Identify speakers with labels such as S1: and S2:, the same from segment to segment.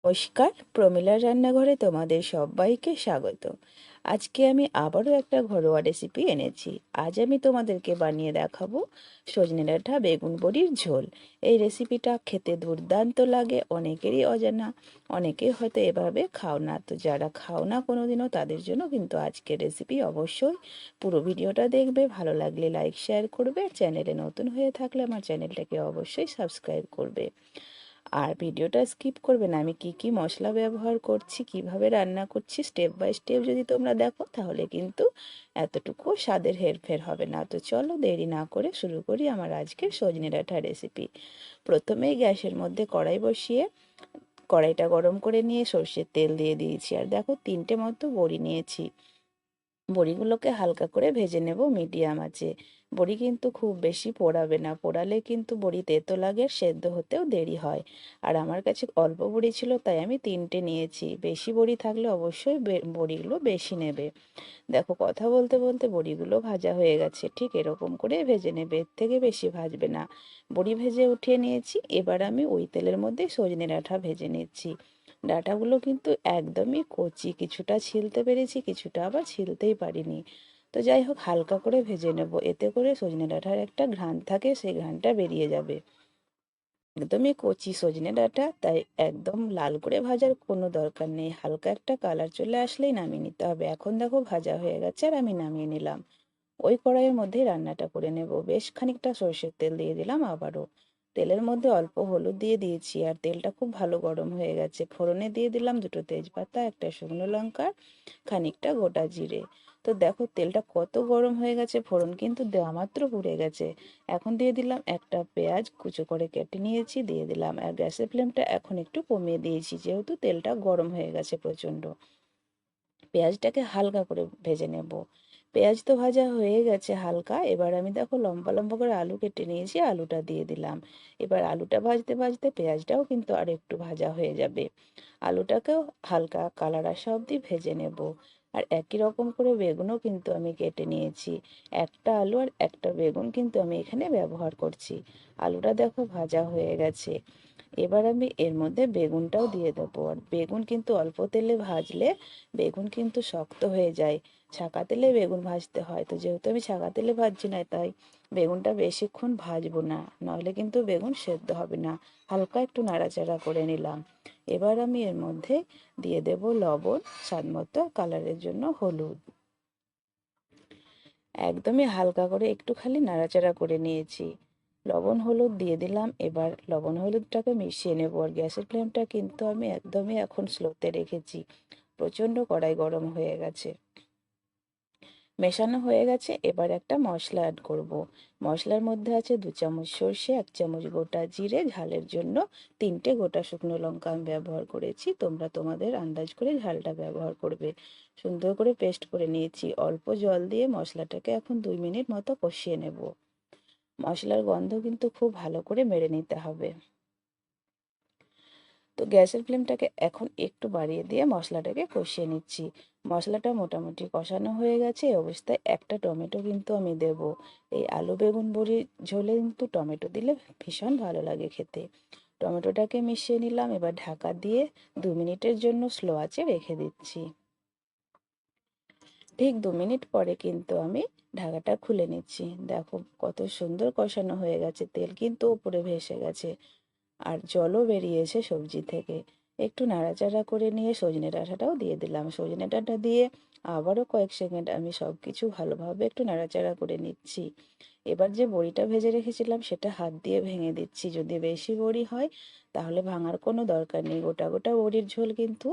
S1: নমস্কার, প্রমিলার রান্নাঘরে তোমাদের সবাইকে স্বাগত। আজকে আমি আবারও একটা ঘরোয়া রেসিপি এনেছি। আজ আমি তোমাদেরকে বানিয়ে দেখাবো সজনে ডাঁটা বেগুন বড়ির ঝোল। এই রেসিপিটা খেতে দুর্দান্ত লাগে, অনেকেরই অজানা, অনেকে হয়তো এভাবে খাও না। তো যারা খাও না কোনোদিনও তাদের জন্য কিন্তু আজকের রেসিপি। অবশ্যই পুরো ভিডিওটা দেখবে, ভালো লাগলে লাইক শেয়ার করবে, চ্যানেলে নতুন হয়ে থাকলে আমার চ্যানেলটাকে অবশ্যই সাবস্ক্রাইব করবে। আর ভিডিওটা স্কিপ করবে না। আমি কি কি মশলা ব্যবহার করছি, কিভাবে রান্না করছি, স্টেপ বাই স্টেপ যদি তোমরা দেখো তাহলে কিন্তু এতটুকু স্বাদের হেরফের হবে না। তো চলো দেরি না করে শুরু করি আমার আজকের সজনে ডাঁটা রেসিপি। প্রথমেই গ্যাসের মধ্যে কড়াই বসিয়ে কড়াইটা গরম করে নিয়ে সর্ষের তেল দিয়ে দিয়েছি। আর দেখো 3টে মতো বড়ি নিয়েছি। বড়িগুলোকে হালকা করে ভেজে নেব মিডিয়াম আঁচে। বড়ি কিন্তু খুব বেশি পোড়াবে না, পোড়ালে কিন্তু বড়ি তেতো লাগে, সেদ্ধ হতেও দেরি হয়। আর আমার কাছে অল্প বড়ি ছিল তাই আমি 3টে নিয়েছি। বেশি বড়ি থাকলে অবশ্যই বড়িগুলো বেশি নেবে। দেখো কথা বলতে বলতে বড়িগুলো ভাজা হয়ে গেছে, ঠিক এরকম করে ভেজে নেবে, এর থেকে বেশি ভাজবে না। বড়ি ভেজে উঠিয়ে নিয়েছি। এবার আমি ওই তেলের মধ্যে সজনে ডাঁটা ভেজে নিচ্ছি। ডাঁটাগুলো কিন্তু একদমই কচি, কিছুটা ছিলতে পেরেছি, কিছুটা আবার ছিলতেই পারিনি। তো যাই হোক হালকা করে ভেজে নেব, এতে করে সজনে ডাঁটার একটা ঘ্রাণ থাকে, সেই ঘ্রাণটা বেরিয়ে যাবে। একদমই কচি সজনে ডাঁটা, তাই একদম লাল করে ভাজার কোনো দরকার নেই। হালকা একটা কালার চলে আসলেই নামিয়ে নিতে হবে। এখন দেখো ভাজা হয়ে গেছে আর আমি নামিয়ে নিলাম। ওই কড়াইয়ের মধ্যেই রান্নাটা করে নেব। বেশ খানিকটা সর্ষের তেল দিয়ে দিলাম আবারও। তেলের মধ্যে অল্প হলুদ দিয়ে দিয়েছি আর তেলটা খুব ভালো গরম হয়ে গেছে। ফোড়নে দিয়ে দিলাম 2টো তেজপাতা, একটা শুকনো লঙ্কা, খানিকটা গোটা জিরে। তো দেখো তেলটা কত গরম হয়ে গেছে, ফোড়ন কিন্তু দেওয়া মাত্র পুড়ে গেছে। এখন দিয়ে দিলাম একটা পেঁয়াজ কুচো করে কেটে নিয়েছি, দিয়ে দিলাম। আর গ্যাসের ফ্লেমটা এখন একটু কমিয়ে দিয়েছি, যেহেতু তেলটা গরম হয়ে গেছে প্রচণ্ড। পেঁয়াজটাকে হালকা করে ভেজে নেব। পেঁয়াজ তো ভাজা হয়ে গেছে হালকা। এবার আমি দেখো লম্বা লম্বা করে আলু কেটে নিয়েছি, আলুটা দিয়ে দিলাম। এবার আলুটা ভাজতে ভাজতে পেঁয়াজটাও কিন্তু আর একটু ভাজা হয়ে যাবে। আলুটাকেও হালকা কালার আসা অবধি ভেজে নেব। আর একই রকম করে বেগুনও কিন্তু আমি কেটে নিয়েছি। একটা আলু আর একটা বেগুন কিন্তু আমি এখানে ব্যবহার করছি। আলুটা দেখো ভাজা হয়ে গেছে। এবার আমি এর মধ্যে বেগুনটাও দিয়ে দেবো। আর বেগুন কিন্তু অল্প তেলে ভাজলে বেগুন কিন্তু শক্ত হয়ে যায়। ছাকা তেলে বেগুন ভাজতে হয়। তো যেহেতু আমি ছাকা তেলে ভাজছি না, তাই বেগুনটা বেশিক্ষণ ভাজবো না, নাহলে কিন্তু বেগুন সেদ্ধ হবে না। হালকা একটু নাড়াচাড়া করে নিলাম। এবার আমি এর মধ্যে দিয়ে দেব লবণ, স্বাদ মতো, কালারের জন্য হলুদ। একদমই হালকা করে একটু খালি নাড়াচাড়া করে নিয়েছি। লবণ হলুদ দিয়ে দিলাম। এবার লবণ হলুদটাকে মিশিয়ে নেব। আর গ্যাসের ফ্লেমটা কিন্তু আমি একদমই এখন স্লোতে রেখেছি, প্রচণ্ড কড়াই গরম হয়ে গেছে। মেশানো হয়ে গেছে। এবার একটা মশলা অ্যাড করব। মশলার মধ্যে আছে 2 চামচ সর্ষে, 1 চামচ গোটা জিরে, ঝালের জন্য 3টে গোটা শুকনো লঙ্কা আমি ব্যবহার করেছি। তোমরা তোমাদের আন্দাজ করে ঝালটা ব্যবহার করবে। সুন্দর করে পেস্ট করে নিয়েছি। অল্প জল দিয়ে মশলাটাকে এখন 2 মিনিট মতো কষিয়ে নেব। মশলার গন্ধ কিন্তু খুব ভালো করে মেরে নিতে হবে। তো গ্যাসের ফ্লেমটাকে এখন একটু বাড়িয়ে দিয়ে মশলাটাকে কষিয়ে নিচ্ছি। মশলাটা মোটামুটি কষানো হয়ে গেছে। এই অবস্থায় একটা টমেটো কিন্তু আমি দেব। এই আলু বেগুন বড়ির ঝোলে কিন্তু টমেটো দিলে ভীষণ ভালো লাগে খেতে। টমেটোটাকে মিশিয়ে নিলাম। এবার ঢাকা দিয়ে 2 মিনিটের জন্য স্লো আঁচে রেখে দিচ্ছি। ঠিক 2 মিনিট পরে কিন্তু আমি ঢাকাটা খুলে নিচ্ছি। দেখো কত সুন্দর কষানো হয়ে গেছে, তেল কিন্তু উপরে ভেসে গেছে আর জলও বেরিয়েছে সবজি থেকে। একটু নাড়াচাড়া করে নিয়ে সজনে ডাঁটাটাও দিয়ে দিলাম। সজনে ডাঁটা দিয়ে আবারও কয়েক সেকেন্ড আমি সব কিছু ভালোভাবে একটু নাড়াচাড়া করে নিচ্ছি। এবার যে বড়িটা ভেজে রেখেছিলাম সেটা হাত দিয়ে ভেঙে দিচ্ছি। যদি বেশি বড়ি হয় তাহলে ভাঙার কোনো দরকার নেই, গোটা গোটা বড়ির ঝোল কিন্তু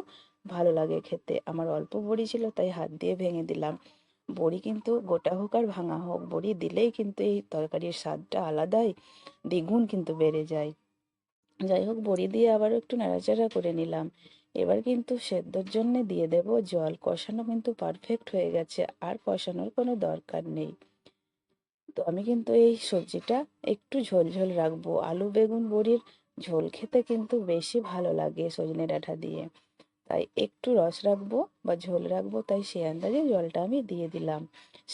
S1: ভালো লাগে খেতে। আমার অল্প বড়ি ছিল তাই হাত দিয়ে ভেঙে দিলাম। বড়ি কিন্তু গোটা হোক আর ভাঙা হোক, বড়ি দিলেই কিন্তু এই তরকারির স্বাদটা আলাদাই, দ্বিগুণ কিন্তু বেড়ে যায়। যাই হোক বড়ি দিয়ে আবারও একটু নাড়াচাড়া করে নিলাম। এবার কিন্তু সেদ্ধর জন্য দিয়ে দেব জল। কষানো কিন্তু পারফেক্ট হয়ে গেছে, আর কষানোর কোনো দরকার নেই। তো আমি কিন্তু এই সবজিটা একটু ঝোল ঝোল রাখবো। আলু বেগুন বড়ির ঝোল খেতে কিন্তু বেশি ভালো লাগে সজনে ডাঁটা দিয়ে, তাই একটু রস রাখবো বা ঝোল রাখবো, তাই সে আন্দাজে জলটা আমি দিয়ে দিলাম।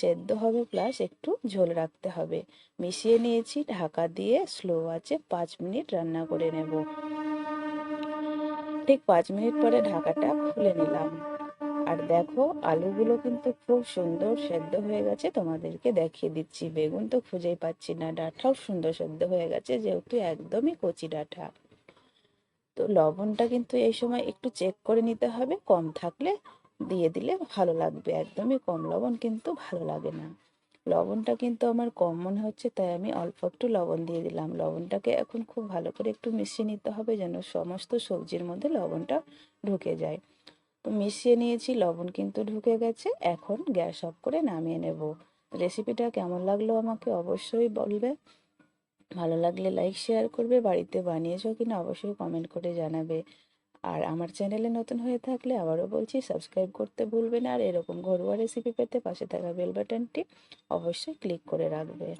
S1: সেদ্ধ হবে প্লাস একটু ঝোল রাখতে হবে। মিশিয়ে নিয়েছি, ঢাকা দিয়ে স্লো আছে 5 মিনিট রান্না করে নেব। ঠিক 5 মিনিট পরে ঢাকাটা খুলে নিলাম। আর দেখো আলুগুলো কিন্তু খুব সুন্দর সেদ্ধ হয়ে গেছে, তোমাদেরকে দেখিয়ে দিচ্ছি। বেগুন তো খুঁজেই পাচ্ছি না, ডাঁটাও সুন্দর সেদ্ধ হয়ে গেছে যেহেতু একদমই কচি ডাঁটা। তো লবণটা কিন্তু এই সময় একটু চেক করে নিতে হবে, কম থাকলে দিয়ে দিলে ভালো লাগবে, একদমই কম লবণ কিন্তু ভালো লাগে না। লবণটা কিন্তু আমার কম মনে হচ্ছে, তাই আমি অল্প একটু লবণ দিয়ে দিলাম। লবণটাকে এখন খুব ভালো করে একটু মিশিয়ে নিতে হবে যেন সমস্ত সবজির মধ্যে লবণটা ঢুকে যায়। তো মিশিয়ে নিয়েছি, লবণ কিন্তু ঢুকে গেছে। এখন গ্যাস অফ করে নামিয়ে নেব। রেসিপিটা কেমন লাগলো আমাকে অবশ্যই বলবে। ভালো লাগলে লাইক শেয়ার করবে, বাড়িতে বানিয়েছো কিনা অবশ্যই কমেন্ট করে জানাবে। আর আমার চ্যানেলে নতুন হয়ে থাকলে আবারও বলছি সাবস্ক্রাইব করতে ভুলবে না। আর এরকম ঘরোয়া রেসিপি পেতে পাশে থাকা বেল বাটনটি অবশ্যই ক্লিক করে রাখবে।